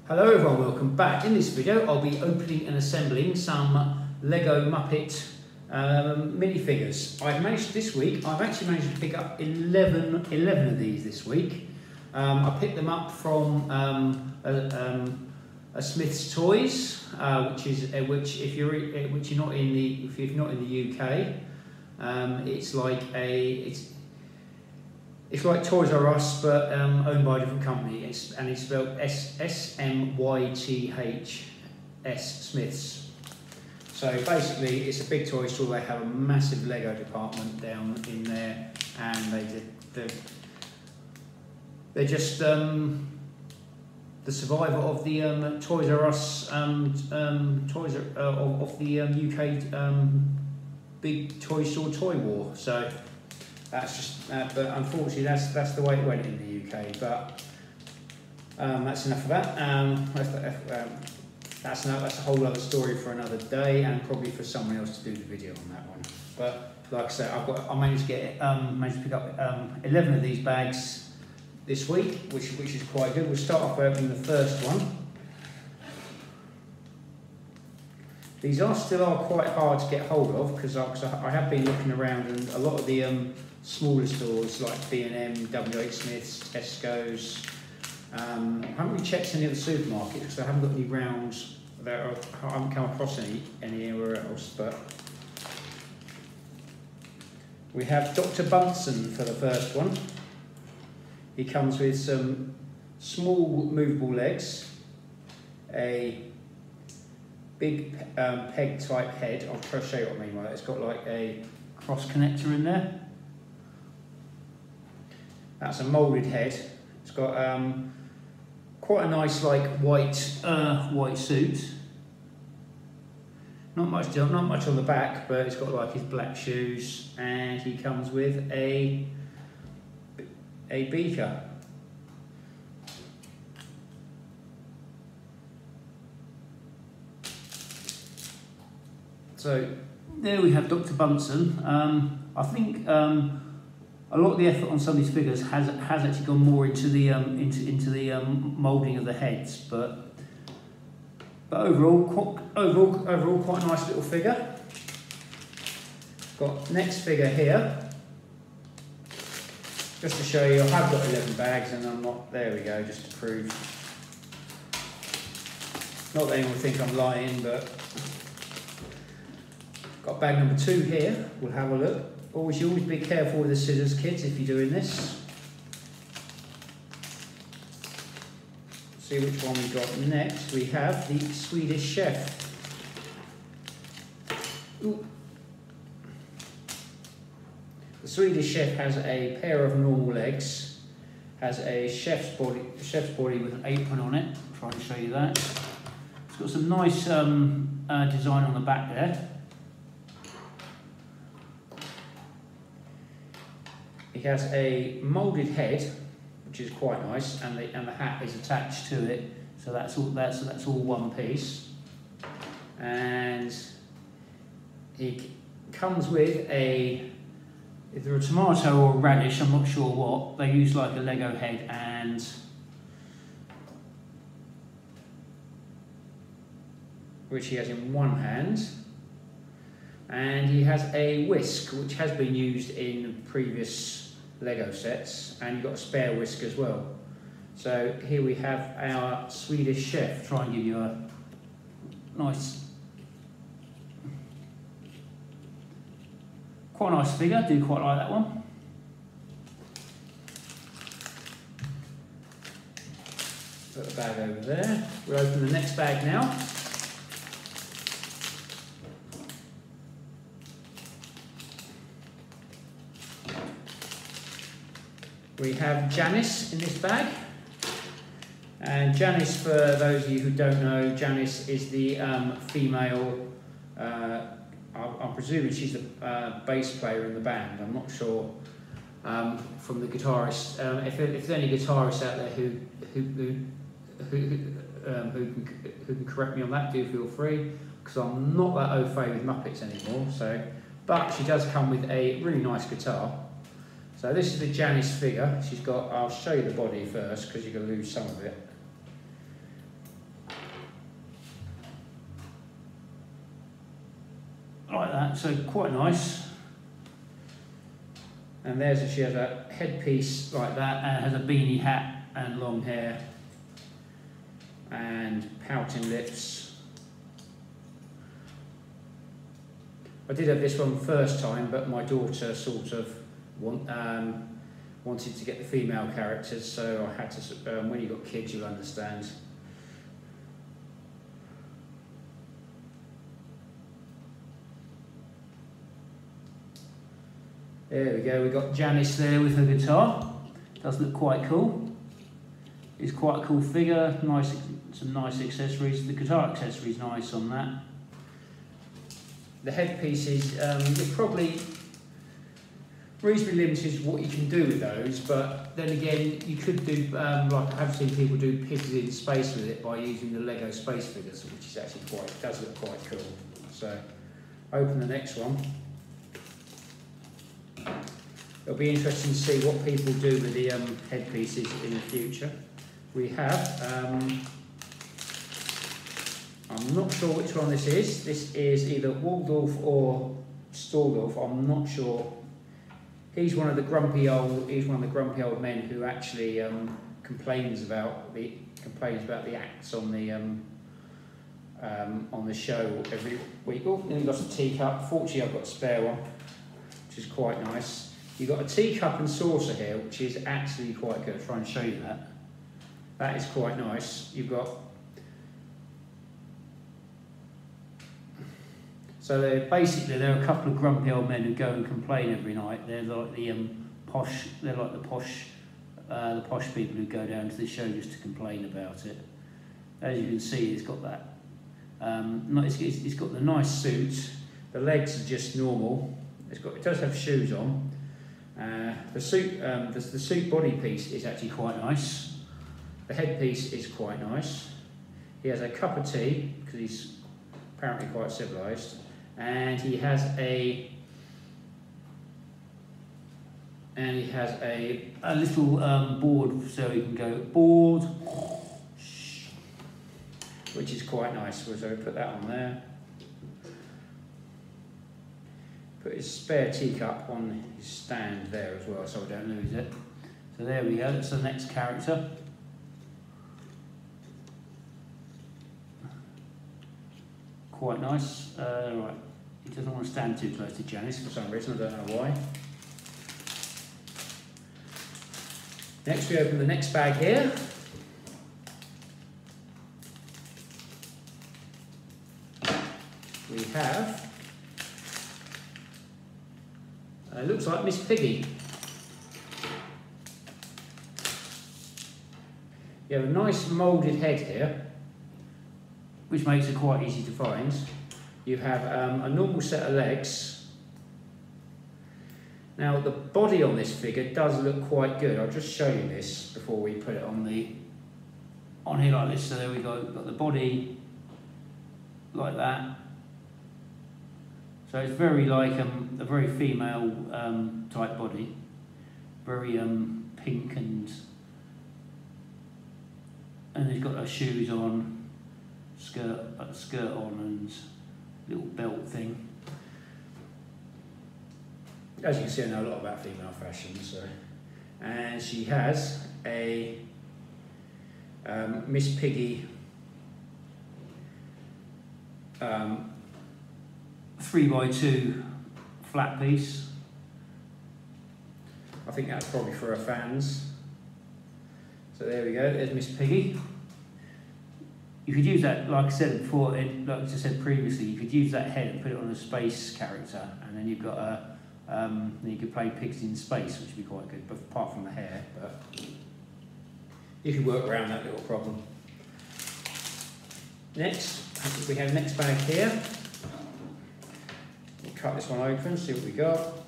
Hello everyone, welcome back. In this video I'll be opening and assembling some Lego Muppet minifigures. This week I've actually managed to pick up 11 of these this week. I picked them up from a Smith's Toys, which if you're not in the UK, it's like Toys R Us, but owned by a different company, and it's spelled S-M-Y-T-H-S, Smiths. So basically, it's a big toy store. They have a massive Lego department down in there, and they're just the survivor of the Toys R Us of the UK big toy store toy war. So. That's just, but unfortunately, that's the way it went in the UK. But that's enough of that. That's a whole other story for another day, and probably for someone else to do the video on that one. But like I said, I managed to pick up 11 of these bags this week, which is quite good. We'll start off by opening the first one. These still are quite hard to get hold of because I have been looking around, and a lot of the smaller stores like B&M, WH Smith's, Tesco's. I haven't really checked any of the supermarkets because I haven't got any rounds that I haven't come across anywhere else. But we have Dr. Bunsen for the first one. He comes with some small movable legs, a big peg type head. I'll try to show you what I mean by that. It's got like a cross connector in there. That's a moulded head. It's got quite a nice like white suit. Not much on the back, but it's got like his black shoes, and he comes with a beaker. So there we have Dr. Bunsen. I think a lot of the effort on some of these figures has actually gone more into the moulding of the heads, but overall quite a nice little figure. Got next figure here. Just to show you, I have got 11 bags, and I'm not. There we go, just to prove. Not that anyone will think I'm lying, but. Got bag number 2 here. We'll have a look. Always be careful with the scissors, kids, if you're doing this. See which one we got next. We have the Swedish chef. Ooh. The Swedish chef has a pair of normal legs. Has a chef's body with an apron on it. I'll try and show you that. It's got some nice design on the back there. He has a moulded head, which is quite nice, and the hat is attached to it, so that's all one piece. And he comes with either a tomato or a radish, I'm not sure what. They use like a Lego head, and which he has in one hand. And he has a whisk, which has been used in previous Lego sets, and you've got a spare whisk as well. So here we have our Swedish chef. Try and give you a quite nice figure. I do quite like that one. Put the bag over there. We'll open the next bag now. We have Janice in this bag, and Janice, for those of you who don't know, Janice is the female, I'm presuming she's the bass player in the band. I'm not sure from the guitarist. If there's any guitarists out there who can correct me on that, do feel free, because I'm not that au fait with Muppets anymore. So, but she does come with a really nice guitar. So this is the Janice figure. She's got, I'll show you the body first because you're going to lose some of it. like that, so quite nice. And she has a headpiece like that, and has a beanie hat and long hair and pouting lips. I did have this one first time, but my daughter sort of wanted to get the female characters, so I had to, when you've got kids you'll understand. There we go, we've got Janice there with her guitar. Does look quite cool. It's quite a cool figure, nice, some nice accessories. The guitar accessory is nice on that. The headpiece is, you're probably reasonably limited what you can do with those, but then again, you could do, like I have seen people do Pigs in space with it by using the Lego space figures, which is actually does look quite cool. So, open the next one. It'll be interesting to see what people do with the headpieces in the future. We have, I'm not sure which one this is. This is either Waldorf or Stalter. I'm not sure. He's one of the grumpy old men who actually complains about the acts on the show every week. Oh, then we've got a teacup. Fortunately, I've got a spare one, which is quite nice. You've got a teacup and saucer here, which is actually quite good. I'll try and show you that. That is quite nice. You've got. So there are a couple of grumpy old men who go and complain every night. They're like the posh. They're like the posh people who go down to the show just to complain about it. As you can see, it's got that. It's got the nice suit. The legs are just normal. It does have shoes on. The suit body piece is actually quite nice. The headpiece is quite nice. He has a cup of tea because he's apparently quite civilised. And he has a little board, so he can go board, which is quite nice. So put that on there. Put his spare teacup on his stand there as well, so I don't lose it. So there we go. That's the next character. Quite nice. Right. He doesn't want to stand too close to Janice for some reason, I don't know why. Next we open the next bag here. We have, it looks like Miss Piggy. You have a nice moulded head here, which makes it quite easy to find. You have a normal set of legs. Now the body on this figure does look quite good. I'll just show you this before we put it on here like this. So there we go. We've got the body like that. So it's very like a very female type body, very pink and he's got her shoes on, skirt on and little belt thing. As you can see, I know a lot about female fashion. So, and she has a Miss Piggy 3x2 flat piece. I think that's probably for her fans. So there we go, there's Miss Piggy. You could use that, like I said before, like I said previously, you could use that head and put it on a space character, and then you've got then you could play Pigs in Space, which would be quite good, but apart from the hair, but you can work around that little problem. Next, we have next bag here. We'll cut this one open, see what we got.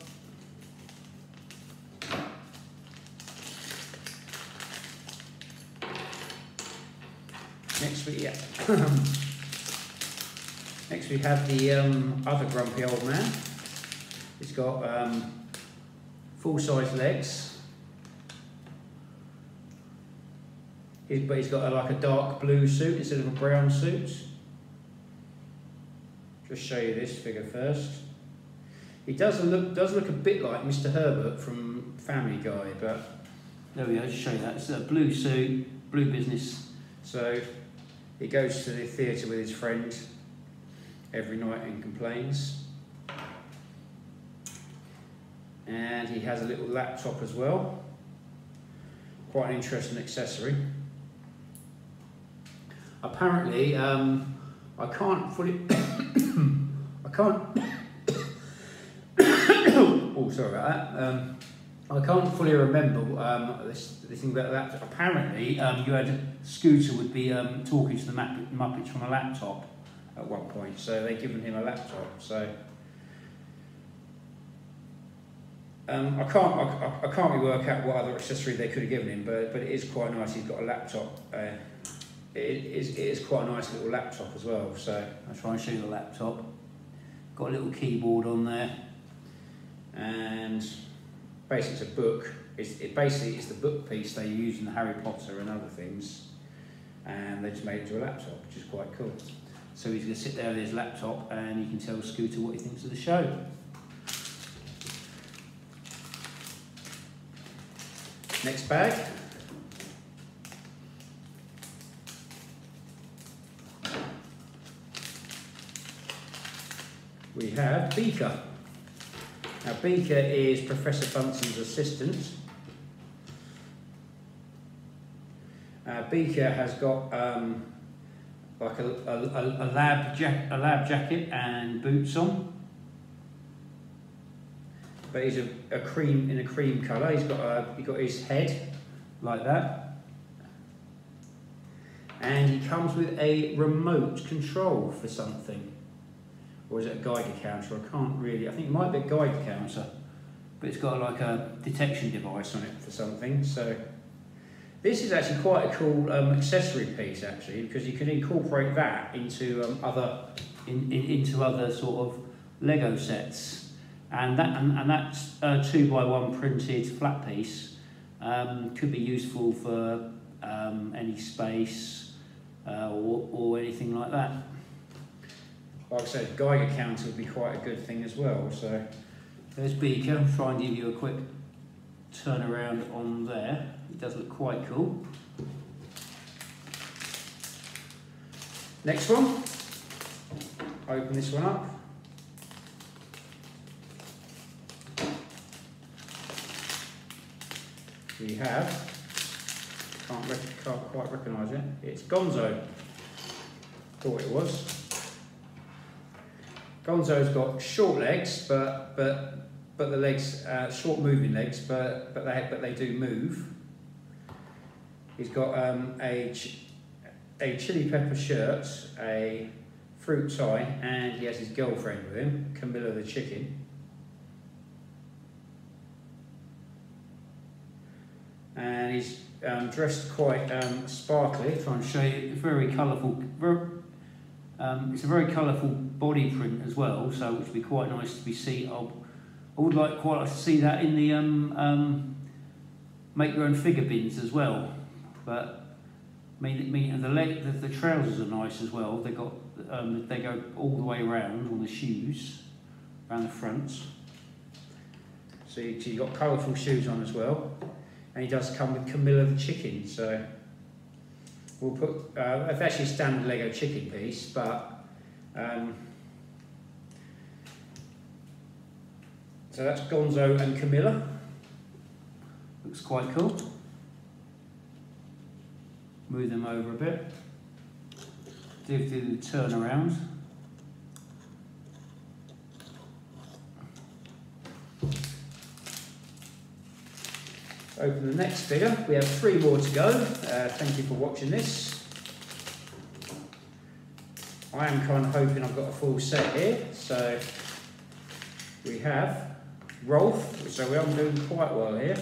Next we have the other grumpy old man. He's got full-size legs, but he's got like a dark blue suit instead of a brown suit. just show you this figure first. He does look a bit like Mr. Herbert from Family Guy, but there we go, just show you that. It's a blue suit, blue business. So he goes to the theatre with his friend every night and complains. And he has a little laptop as well. Quite an interesting accessory. Apparently, I can't fully... I can't... oh, sorry about that. I can't fully remember this thing about the laptop. Apparently, you had Scooter would be talking to the Muppets from a laptop at one point, so they'd given him a laptop. So I can't really work out what other accessory they could have given him, but it is quite nice. He's got a laptop. It is quite a nice little laptop as well. So I'll try and show you the laptop. Got a little keyboard on there, and basically it's a book. It basically is the book piece they use in the Harry Potter and other things, and they just made it into a laptop, which is quite cool. So he's going to sit there with his laptop, and you can tell Scooter what he thinks of the show. Next bag. We have Beaker. Now Beaker is Professor Bunsen's assistant. Beaker has got like a lab jacket and boots on, but he's in a cream colour. He's got his head like that, and he comes with a remote control for something. Or is it a Geiger counter? I can't really. I think it might be a Geiger counter, but it's got like a detection device on it for something. So this is actually quite a cool accessory piece, actually, because you can incorporate that into into other sort of Lego sets, and that's a 2x1 printed flat piece. Could be useful for any space or anything like that. Like I said, Geiger counter would be quite a good thing as well. So there's Beaker. I'll try and give you a quick turnaround on there. It does look quite cool. Next one. Open this one up. We have, can't quite recognise it. It's Gonzo. Thought it was. Gonzo's got short legs, but the legs short moving legs, but they do move. He's got a chili pepper shirt, a fruit tie, and he has his girlfriend with him, Camila the chicken. And he's dressed quite sparkly. I'll try and show you. Very colourful. It's a very colourful body print as well, so which would be quite nice to be seen. I would quite like to see that in the make your own figure bins as well. But I mean the trousers are nice as well. They got they go all the way around on the shoes, around the front. So you've got colourful shoes on as well, and he does come with Camila the chicken. So we'll put it's actually a standard Lego chicken piece, but so that's Gonzo and Camila. Looks quite cool. Move them over a bit. Do the turnaround. Open the next figure. We have 3 more to go. Thank you for watching this. I am kind of hoping I've got a full set here. So we have Rolf. So we are doing quite well here.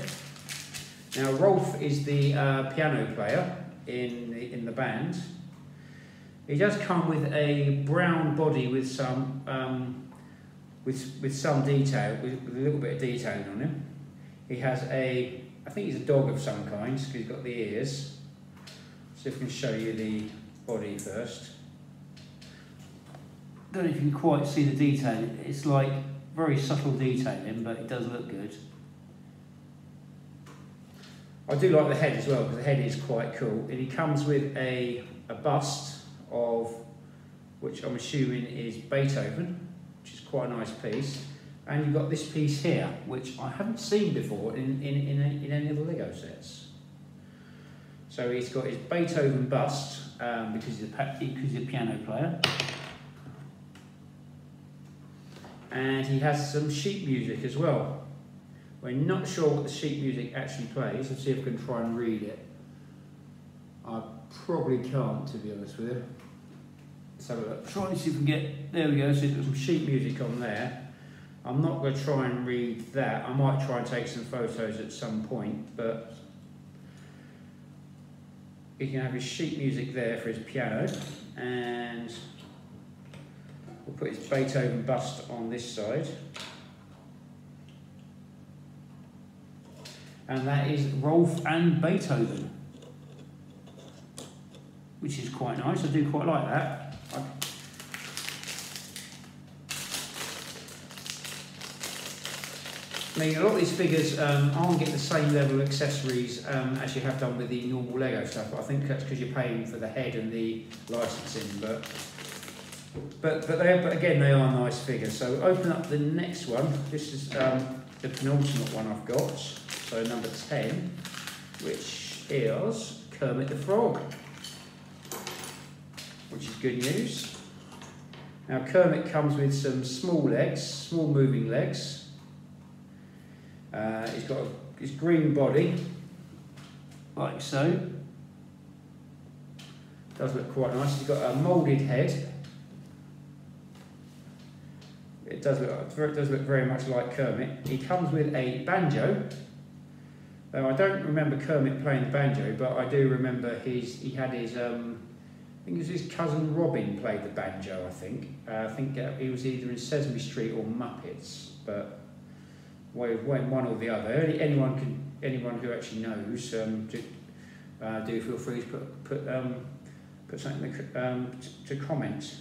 Now Rolf is the piano player in the band. He does come with a brown body with some with some detail, with a little bit of detailing on him. He has I think he's a dog of some kind because he's got the ears. So if we can show you the body first. don't know if you can quite see the detail. It's like very subtle detailing, but it does look good. I do like the head as well, because the head is quite cool. And he comes with a bust of, which I'm assuming is Beethoven, which is quite a nice piece. And you've got this piece here, which I haven't seen before in any of the Lego sets. So he's got his Beethoven bust, because he's a piano player. And he has some sheet music as well. We're not sure what the sheet music actually plays. Let's see if we can try and read it. I probably can't, to be honest with you. Let's have a look. Try and see if we can get, there we go, so there's some sheet music on there. I'm not going to try and read that. I might try and take some photos at some point, but he can have his sheet music there for his piano, and we'll put his Beethoven bust on this side. And that is Rolf and Beethoven, which is quite nice. I do quite like that. I mean, a lot of these figures aren't getting the same level of accessories as you have done with the normal Lego stuff, but I think that's because you're paying for the head and the licensing. But again, they are nice figures. So open up the next one. This is the penultimate one I've got. So number 10, which is Kermit the Frog, which is good news. Now Kermit comes with some small legs, small moving legs. He's got his green body, like so. Does look quite nice. He's got a moulded head. It does look very much like Kermit. He comes with a banjo. Now, I don't remember Kermit playing the banjo, but I do remember he had his, I think it was his cousin Robin played the banjo, I think. I think he was either in Sesame Street or Muppets, but one or the other. Anyone who actually knows, do feel free to put something to comment.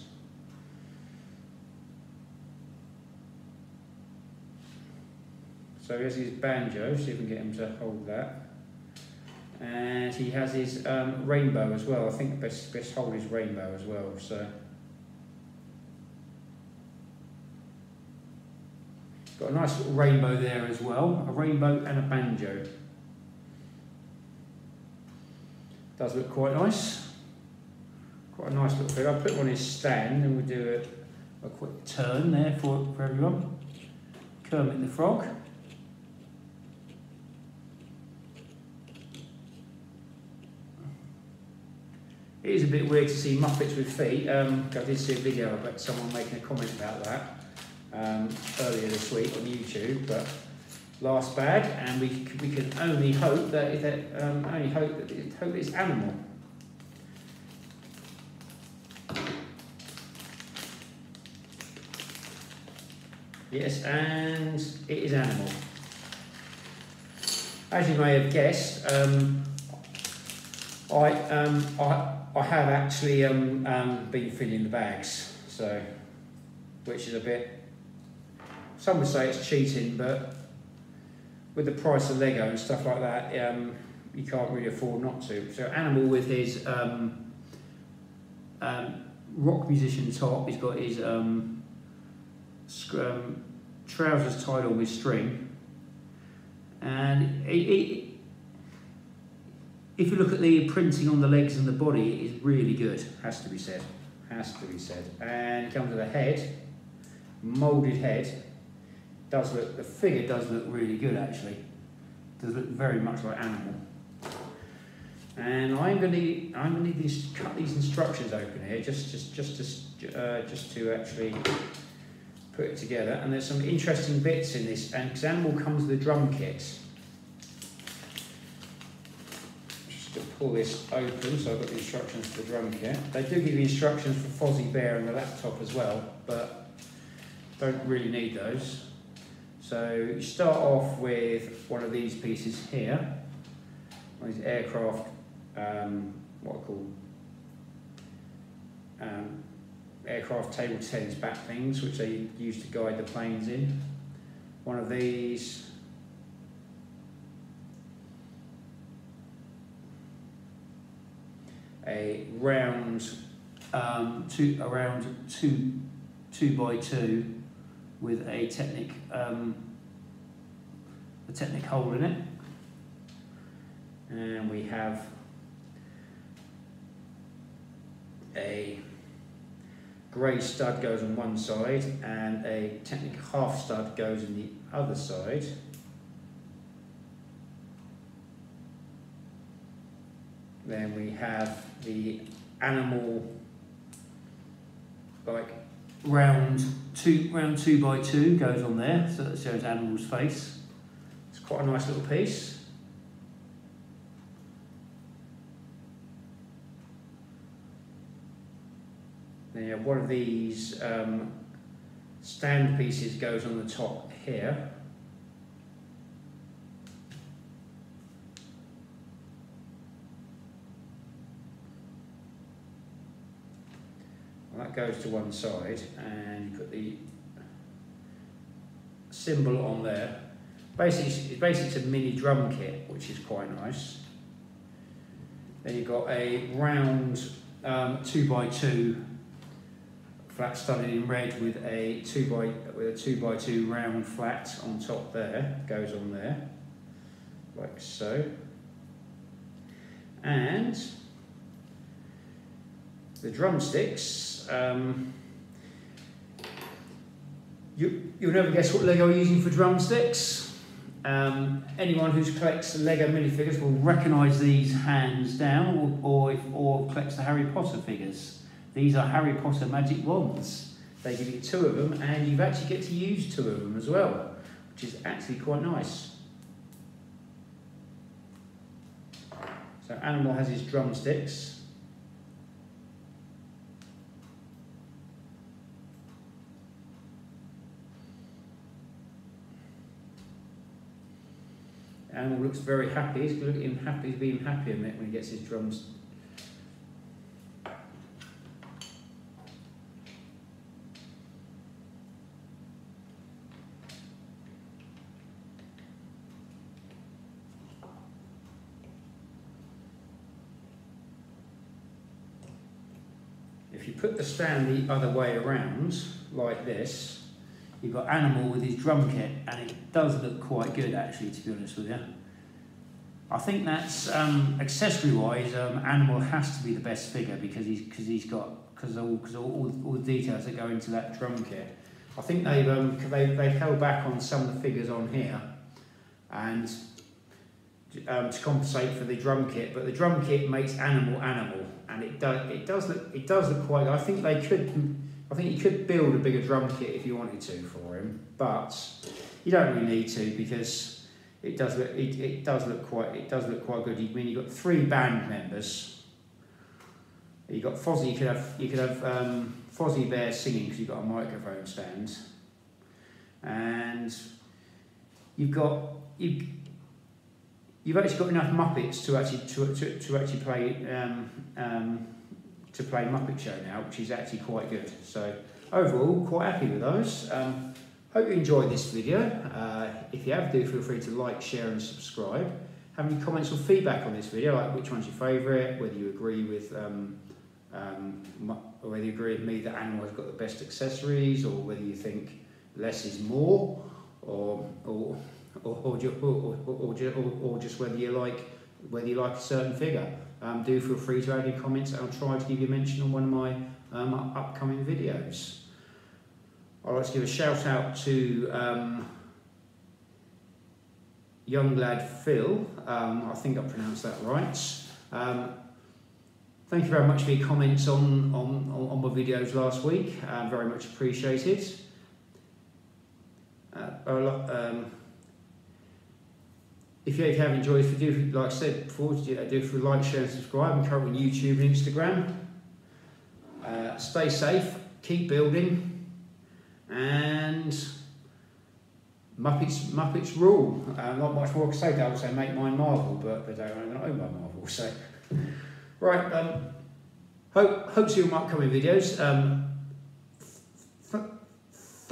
So here's his banjo, see if we can get him to hold that. And he has his rainbow as well. I think best hold his rainbow as well. So got a nice little rainbow there as well. A rainbow and a banjo. Does look quite nice. Quite a nice little figure. I'll put it on his stand and we'll do a quick turn there for everyone. Kermit the Frog. It is a bit weird to see Muppets with feet. I did see a video about someone making a comment about that earlier this week on YouTube, but last bag, and we can only hope that it's animal. Yes, and it is animal. As you may have guessed, I have actually been filling the bags, so which is a bit. Some would say it's cheating, but with the price of Lego and stuff like that, you can't really afford not to. So Animal with his rock musician top, he's got his trousers tied on with string, and if you look at the printing on the legs and the body, it is really good, has to be said. And it comes with a head, moulded head. The figure does look really good actually. Does look very much like Animal. And I'm going to need to cut these instructions open here, just to actually put it together. And there's some interesting bits in this, and because Animal comes with a drum kit. To pull this open, so I've got the instructions for the drum kit. They do give you instructions for Fozzie Bear and the laptop as well, but don't really need those. So you start off with one of these pieces here, one of these aircraft, what are called aircraft table tennis back things, which they use to guide the planes in. One of these. A round, two by two with a Technic hole in it, and we have a grey stud goes on one side and a Technic half stud goes on the other side. Then we have the Animal, like round two by two goes on there, so that shows Animal's face. It's quite a nice little piece. Then you have one of these stand pieces goes on the top here. Well, that goes to one side, and you put the symbol on there. Basically, it's a mini drum kit, which is quite nice. Then you've got a round 2x2 flat studded in red with a 2x2 round flat on top there. Goes on there, like so. And the drumsticks. You'll never guess what Lego are using for drumsticks. Anyone who collects Lego minifigures will recognise these hands down, or collects the Harry Potter figures. These are Harry Potter magic wands. They give you two of them, and you actually get to use two of them as well, which is actually quite nice. So Animal has his drumsticks. Animal looks very happy. He's looking happy. He's being happy a minute when he gets his drums. If you put the stand the other way around, like this, you've got Animal with his drum kit, and it does look quite good actually, to be honest with you. I think that's accessory-wise, Animal has to be the best figure because all the details that go into that drum kit. I think they've held back on some of the figures on here, and to compensate for the drum kit. But the drum kit makes Animal, and it does look quite good. I think you could build a bigger drum kit if you wanted to for him, but you don't really need to because it does look quite good. I mean, you've got 3 band members. You've got Fozzie. You could have Fozzie Bear singing because you've got a microphone stand, and you've actually got enough Muppets to actually play Muppet Show now, which is actually quite good. So overall, quite happy with those. Hope you enjoyed this video. If you have, do feel free to like, share and subscribe. Have any comments or feedback on this video, like which one's your favourite, whether you agree with me that Animal has got the best accessories, or whether you think less is more, or just whether you like a certain figure. Do feel free to add any comments, and I'll try to give you a mention on one of my upcoming videos. I'd like to give a shout out to young lad Phil. I think I pronounced that right. Thank you very much for your comments on my videos last week. Very much appreciated. If you have enjoyed, like I said before, do like, share and subscribe. I'm currently on YouTube and Instagram. Stay safe, keep building, and Muppets rule. Not much more to say. I would say make mine Marvel, but they don't own my Marvel. So, right. Hope to see you in my upcoming videos.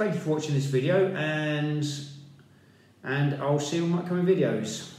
thank you for watching this video, and I'll see you in my upcoming videos.